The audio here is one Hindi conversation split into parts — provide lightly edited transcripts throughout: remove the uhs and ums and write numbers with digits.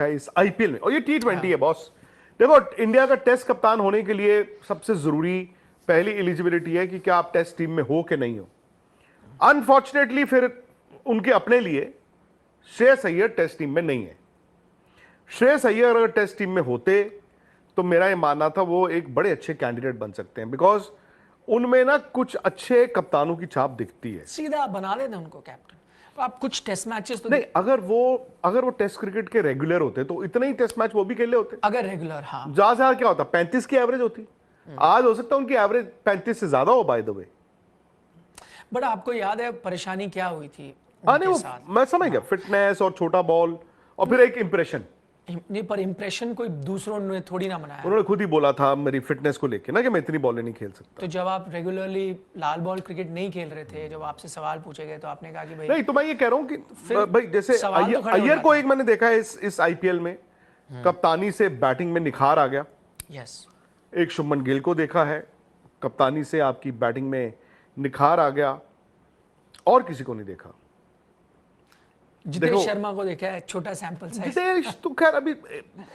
है इस आईपीएल में, और ये T20 है बॉस। देखो, इंडिया का टेस्ट कप्तान होने के लिए सबसे जरूरी पहली एलिजिबिलिटी है कि क्या आप टेस्ट टीम में हो कि नहीं हो। अनफॉर्चुनेटली फिर उनके अपने लिए श्रेयस अय्यर टेस्ट टीम में नहीं है। श्रेयस अय्यर अगर टेस्ट टीम में होते तो मेरा ये मानना था वो एक बड़े अच्छे कैंडिडेट बन सकते हैं, बिकॉज उनमें ना कुछ अच्छे कप्तानों की छाप दिखती है। सीधा बना लेना उनको कैप्टन। तो आप कुछ टेस्ट मैचेस तो नहीं, अगर वो टेस्ट क्रिकेट के रेगुलर होते तो इतने ही टेस्ट मैच वो भी खेले होते। अगर रेगुलर, हाँ, ज्यादा से ज्यादा क्या होता, 35 की एवरेज होती। आज हो सकता है उनकी एवरेज 35 से ज्यादा हो, बाय द वे। बट आपको याद है परेशानी क्या हुई थी नहीं, वो साथ? मैं समझ गया, फिटनेस और छोटा बॉल और फिर एक इंप्रेशन। नहीं, पर इंप्रेशन कोई दूसरों ने थोड़ी ना बनाया। उन्होंने खुद ही बोला था मेरी फिटनेस को लेके ना कि मैं इतनी बॉलें नहीं खेल सकता। तो जब आप रेगुलरली लाल बॉल क्रिकेट नहीं खेल रहे थे, जब आपसे सवाल पूछे गए तो आपने कहा कि भाई नहीं, तो मैं ये कह रहा हूं कि भाई जैसे सवाल तो खड़े हो अय्यर को जाते एक मैंने देखा है इस आईपीएल में कप्तानी से बैटिंग में निखार आ गया। यस, एक शुभमन गिल को देखा है कप्तानी से आपकी बैटिंग में निखार आ गया, और किसी को नहीं देखा। जितेश शर्मा को देखा है, छोटा सैंपल साइज। जितेश तो खैर अभी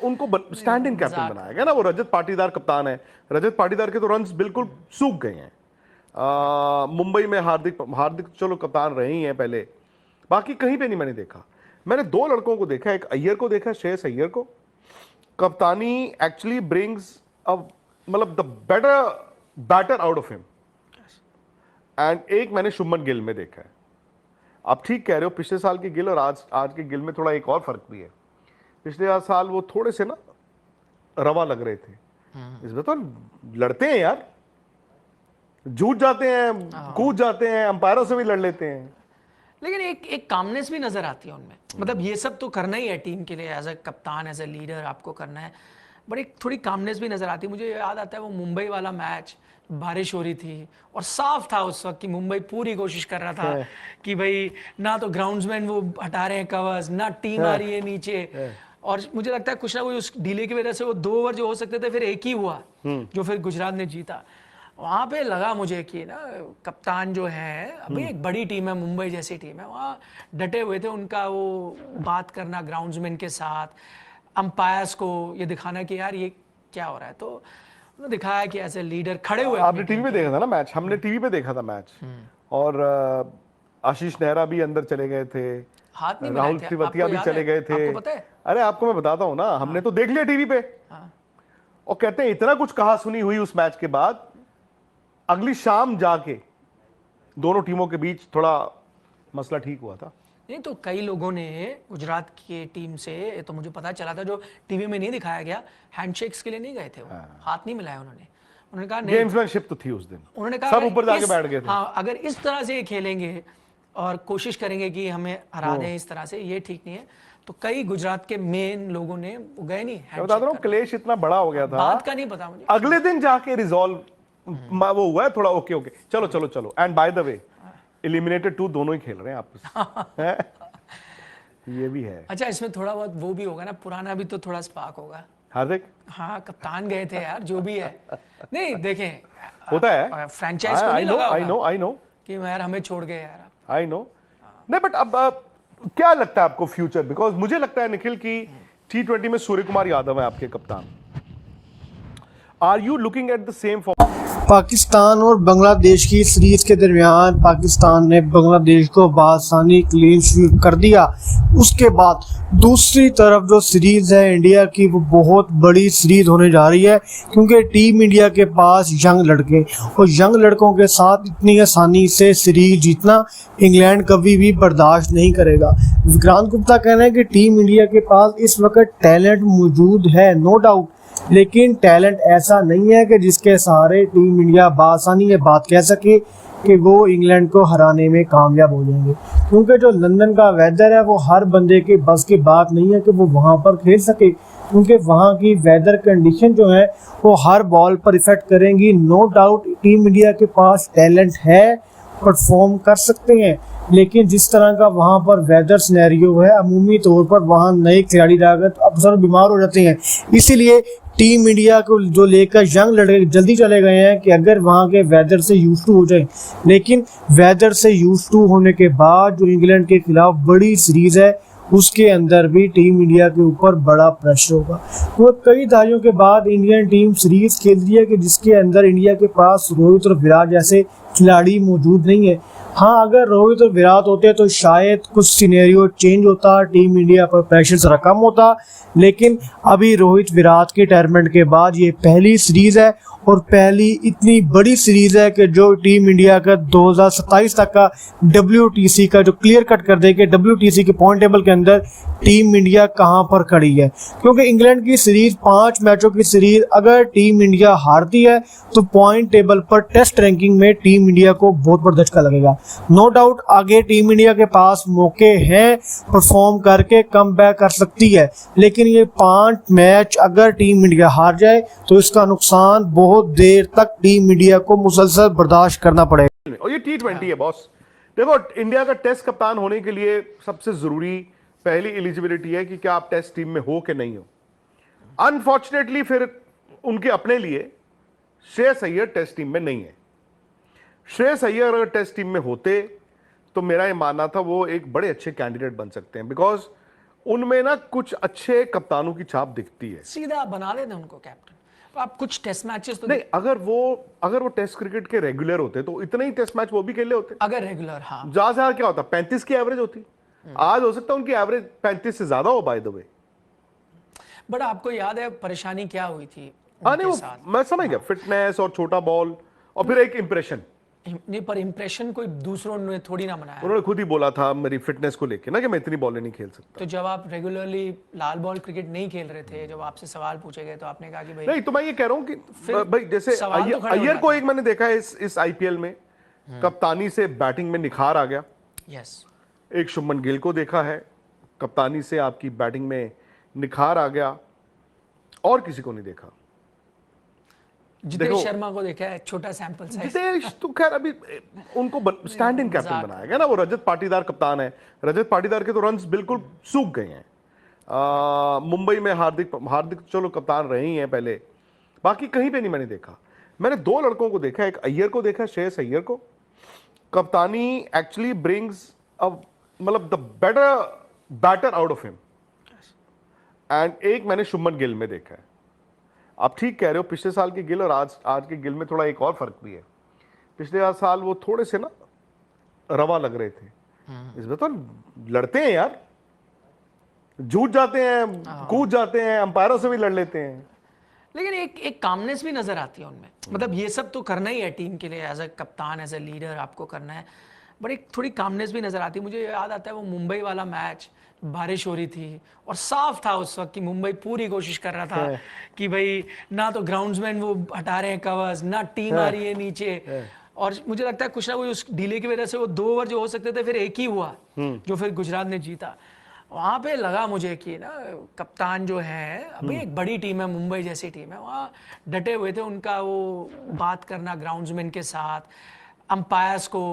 उनको स्टैंड इन कैप्टन बनाया गया ना, वो रजत पाटीदार कप्तान है। रजत पाटीदार के तो रन्स बिल्कुल सूख गए हैं। मुंबई में हार्दिक चलो कप्तान रहे ही हैं पहले, बाकी कहीं पे नहीं मैंने देखा। मैंने दो लड़कों को देखा, एक अय्यर को देखा, श्रेयस अय्यर को। कप्तानी एक्चुअली ब्रिंग्स मतलब the batter out of him. And एक मैंने शुभमन गिल में देखा है। आप ठीक कह रहे हो, पिछले साल के गिल और आज के गिल में थोड़ा एक और फर्क भी है। पिछले साल वो थोड़े से ना रवा लग रहे थे, इसमें तो लड़ते हैं यार, जूझ जाते हैं, कूद जाते हैं, अंपायरों से भी लड़ लेते हैं। लेकिन एक कामनेस भी नजर आती है उनमें। मतलब ये सब तो करना ही है टीम के लिए, एज अ कप्तान, एज अ लीडर आपको करना है, बट एक थोड़ी कामनेस भी नजर आती है। मुझे याद आता है वो मुंबई वाला मैच, बारिश हो रही थी और साफ था उस वक्त कि मुंबई पूरी कोशिश कर रहा था कि भाई ना तो ग्राउंड्समैन वो हटा रहे हैं कवर्स, ना टीम आ रही है नीचे। और मुझे लगता है कुछ ना कुछ उस डिले की वजह से वो 2 ओवर जो हो सकते थे फिर एक ही हुआ, जो फिर गुजरात ने जीता। वहां पे लगा मुझे कि ना कप्तान जो है, अभी एक बड़ी टीम है, मुंबई जैसी टीम है, वहाँ डटे हुए थे। उनका वो बात करना ग्राउंड्समैन के साथ, अंपायर्स को ये दिखाना कि यार ये क्या हो रहा है, तो उन्होंने दिखाया कि ऐसे लीडर खड़े हुए। आपने टीवी पे देखा था ना मैच, हमने टीवी पे देखा था मैच, और आशीष नेहरा भी अंदर चले गए थे, हाथ नहीं राहुल तिवातिया भी चले गए थे। आपको पता है? अरे आपको मैं बताता हूँ ना, हमने तो देख लिया टीवी पे। और कहते हैं इतना कुछ कहा सुनी हुई उस मैच के बाद, अगली शाम जाके दोनों टीमों के बीच थोड़ा मसला ठीक हुआ था। नहीं तो कई लोगों ने गुजरात की टीम से, तो मुझे पता चला था, जो टीवी में नहीं दिखाया गया, हैंडशेक्स के लिए नहीं गए थे वो, हाथ नहीं मिलाया उन्होंने कहा नहीं, गेम्समैनशिप तो थी उस दिन, उन्होंने कहा सब ऊपर जाके बैठ गए थे। हाँ, अगर इस तरह से खेलेंगे और कोशिश करेंगे कि हमें हरा दें इस तरह से, ये ठीक नहीं है। तो कई गुजरात के मेन लोगों ने गए नहीं। मैं बता रहा हूँ क्लेश इतना बड़ा हो गया था, बात का नहीं पता मुझे। अगले दिन जाके रिजॉल्व वो हुआ है थोड़ा, ओके चलो। And by the way eliminated 2 दोनों ही खेल रहे हैं आपस ये भी है। अच्छा, इसमें थोड़ा बहुत वो भी होगा ना, पुराना भी तो थोड़ा स्पार्क होगा। हार्दिक, हाँ, कप्तान गए थे यार, जो भी है। नहीं देखें, होता है, फ्रेंचाइज को नहीं लगा होगा आई नो कि यार हमें छोड़ गए यार, आई नो। नहीं, बट अब क्या लगता है आपको फ्यूचर? बिकॉज मुझे लगता है निखिल की T20 में सूर्य कुमार यादव है आपके कप्तान। Are you looking at the same form? Pakistan और बांग्लादेश की सीरीज के दरमियान पाकिस्तान ने बांग्लादेश को बआसानी क्लीन स्वीप कर दिया। उसके बाद दूसरी तरफ जो सीरीज है इंडिया की, वो बहुत बड़ी सीरीज होने जा रही है, क्योंकि टीम इंडिया के पास यंग लड़के, और यंग लड़कों के साथ इतनी आसानी से सीरीज जीतना इंग्लैंड कभी भी बर्दाश्त नहीं करेगा। विक्रांत गुप्ता कह रहे हैं कि टीम इंडिया के पास इस वक्त टैलेंट मौजूद है, नो डाउट, लेकिन टैलेंट ऐसा नहीं है कि जिसके सहारे टीम इंडिया बासानी ये बात कह सके कि वो इंग्लैंड को हराने में कामयाब हो जाएंगे, क्योंकि जो लंदन का वेदर है वो हर बंदे के बस की बात नहीं है कि वो वहाँ पर खेल सके, क्योंकि वहाँ की वेदर कंडीशन जो है वो हर बॉल पर इफेक्ट करेंगी। नो डाउट टीम इंडिया के पास टैलेंट है, परफॉर्म कर सकते हैं, लेकिन जिस तरह का वहाँ पर वेदर सिनेरियो है, अमूमी तौर पर वहाँ नए खिलाड़ी लागत अक्सर बीमार हो जाते हैं। इसीलिए टीम इंडिया को जो लेकर यंग लड़के जल्दी चले गए हैं कि अगर वहाँ के वेदर से यूज टू हो जाए, लेकिन वेदर से यूज टू होने के बाद जो इंग्लैंड के खिलाफ बड़ी सीरीज है उसके अंदर भी टीम इंडिया के ऊपर बड़ा प्रेशर होगा। तो कई दहाइयों के बाद इंडियन टीम सीरीज खेल रही है कि जिसके अंदर इंडिया के पास रोहित और विराट जैसे खिलाड़ी मौजूद नहीं है। हाँ, अगर रोहित और विराट होते तो शायद कुछ सिनेरियो चेंज होता, टीम इंडिया पर प्रेशर जरा कम होता, लेकिन अभी रोहित विराट के रिटायरमेंट के बाद ये पहली सीरीज है और पहली इतनी बड़ी सीरीज है कि जो टीम इंडिया का 2027 तक का WTC का जो क्लियर कट कर दे कि WTC के पॉइंट टेबल के अंदर टीम इंडिया कहां पर खड़ी है। क्योंकि इंग्लैंड की सीरीज 5 मैचों की सीरीज अगर टीम इंडिया हारती है तो पॉइंट टेबल पर टेस्ट रैंकिंग में टीम इंडिया को बहुत बड़ा धक्का लगेगा। नो डाउट आगे टीम इंडिया के पास मौके हैं परफॉर्म करके कम बैक कर सकती है, लेकिन ये 5 मैच अगर टीम इंडिया हार जाए तो इसका नुकसान बहुत देर तक टीम इंडिया को मुसलसल बर्दाश्त करना पड़ेगा। और ये T20 है बॉस। देखो, इंडिया का टेस्ट कप्तान होने के लिए सबसे जरूरी पहली एलिजिबिलिटी है कि क्या आप टेस्ट टीम में हो कि नहीं हो। अनफॉर्चुनेटली फिर उनके अपने लिए श्रेयस अय्यर टेस्ट टीम में नहीं है। श्रेयस अय्यर अगर टेस्ट टीम में होते तो मेरा ये मानना था वो एक बड़े अच्छे कैंडिडेट बन सकते हैं, बिकॉज उनमें ना कुछ अच्छे कप्तानों की छाप दिखती है। सीधा बना लेते उनको कैप्टन। तो आप कुछ टेस्ट मैचेस तो नहीं, अगर वो टेस्ट क्रिकेट के रेगुलर होते तो इतने ही टेस्ट मैच वो भी खेले होते। अगर रेगुलर, हाँ, ज्यादा से ज्यादा क्या होता, 35 की एवरेज होती। आज हो सकता है उनकी एवरेज 35 से ज्यादा हो, बाय द वे। बट आपको याद है परेशानी क्या हुई थी हाँ, उनके नहीं, वो साथ? मैं समझ गया, फिटनेस और छोटा बॉल और फिर एक इंप्रेशन। नहीं, पर इंप्रेशन कोई दूसरों ने थोड़ी ना बनाया। उन्होंने खुद ही बोला था मेरी फिटनेस को लेके ना कि मैं इतनी बॉलें नहीं खेल सकता। तो जब आप रेगुलरली लाल बॉल क्रिकेट नहीं खेल रहे थे, जब आपसे सवाल पूछे गए तो आपने कहा कि भाई नहीं, तो मैं ये कह रहा हूं कि फिर भाई जैसे सवाल तो खड़े हो अय्यर को जाते एक मैंने देखा है इस IPL में कप्तानी से बैटिंग में निखार आ गया। यस, एक शुभमन गिल को देखा है कप्तानी से आपकी बैटिंग में निखार आ गया, और किसी को नहीं देखा। जितेश शर्मा को देखा है, छोटा सैंपल साइज। जितेश तो खैर अभी उनको स्टैंड इन कैप्टन बनाया गया ना, वो रजत पाटीदार कप्तान है। रजत पाटीदार के तो रन्स बिल्कुल सूख गए हैं। मुंबई में हार्दिक चलो कप्तान रहे ही हैं पहले, बाकी कहीं पे नहीं मैंने देखा। मैंने 2 लड़कों को देखा, एक अय्यर को देखा, श्रेयस अय्यर को। कप्तानी एक्चुअली ब्रिंग्स मतलब the better batter out of him, and एक मैंने शुभमन गिल में देखा है। आप ठीक कह रहे हो, पिछले साल के गिल और आज के गिल में थोड़ा एक और फर्क भी है। पिछले साल वो थोड़े से ना रवा लग रहे थे, इसमें तो लड़ते हैं यार, जूझ जाते हैं, कूद जाते हैं, अंपायरों से भी लड़ लेते हैं। लेकिन एक कामनेस भी नजर आती है उनमें। मतलब ये सब तो करना ही है टीम के लिए, एज अ कप्तान, एज अ लीडर आपको करना है, बट एक थोड़ी कामनेस भी नजर आती है। मुझे याद आता है वो मुंबई वाला मैच, बारिश हो रही थी और साफ था उस वक्त कि मुंबई पूरी कोशिश कर रहा था कि भाई ना तो ग्राउंड्समैन वो हटा रहे हैं कवर्स, ना टीम आ रही है नीचे, और मुझे लगता है कुछ ना कुछ उस डिले की वजह से वो 2 ओवर जो हो सकते थे फिर एक ही हुआ, जो फिर गुजरात ने जीता। वहां पे लगा मुझे कि ना कप्तान जो है, अभी एक बड़ी टीम है, मुंबई जैसी टीम है, वहाँ डटे हुए थे। उनका वो बात करना ग्राउंड्समैन के साथ, अंपायर्स को